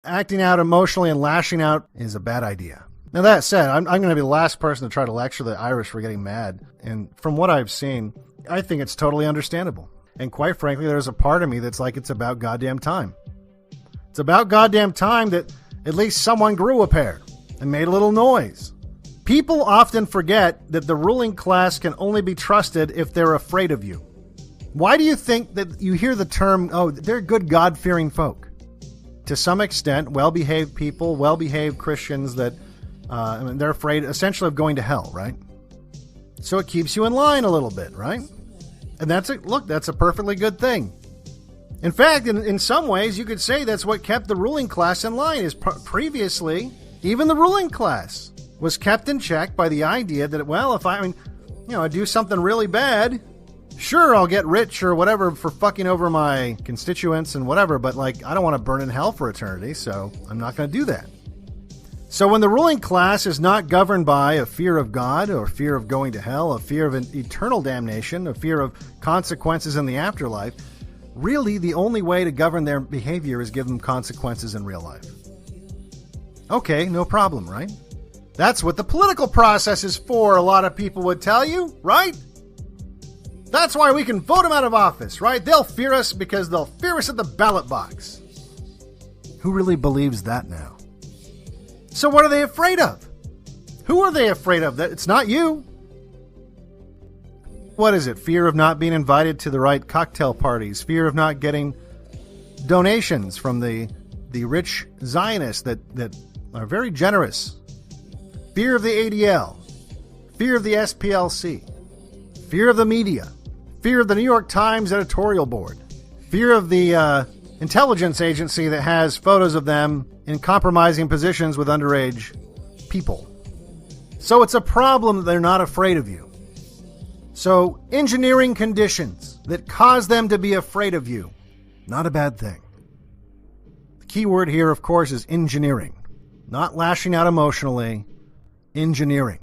Acting out emotionally and lashing out is a bad idea. Now, that said, I'm going to be the last person to try to lecture the Irish for getting mad. And from what I've seen, I think it's totally understandable. And quite frankly, there's a part of me that's like, it's about goddamn time. It's about goddamn time that at least someone grew a pair and made a little noise. People often forget that the ruling class can only be trusted if they're afraid of you. Why do you think that you hear the term, oh, they're good God-fearing folk? To some extent, well-behaved people, well-behaved Christians that they're afraid essentially of going to hell, right? So it keeps you in line a little bit, right? And that's a perfectly good thing. In fact, in some ways, you could say that's what kept the ruling class in line. Is previously, even the ruling class was kept in check by the idea that, well, if I do something really bad, sure, I'll get rich or whatever for fucking over my constituents and whatever, but I don't want to burn in hell for eternity, so I'm not going to do that. So when the ruling class is not governed by a fear of God or fear of going to hell, a fear of an eternal damnation, a fear of consequences in the afterlife, really the only way to govern their behavior is give them consequences in real life. Okay, no problem, right? That's what the political process is for, a lot of people would tell you, right? That's why we can vote them out of office, right? They'll fear us because they'll fear us at the ballot box. Who really believes that now? So what are they afraid of? Who are they afraid of? It's not you. What is it? Fear of not being invited to the right cocktail parties. Fear of not getting donations from the rich Zionists that are very generous. Fear of the ADL. Fear of the SPLC. Fear of the media. Fear of the New York Times editorial board. Fear of the intelligence agency that has photos of them in compromising positions with underage people. So it's a problem that they're not afraid of you. So engineering conditions that cause them to be afraid of you, not a bad thing. The key word here, of course, is engineering. Not lashing out emotionally, engineering.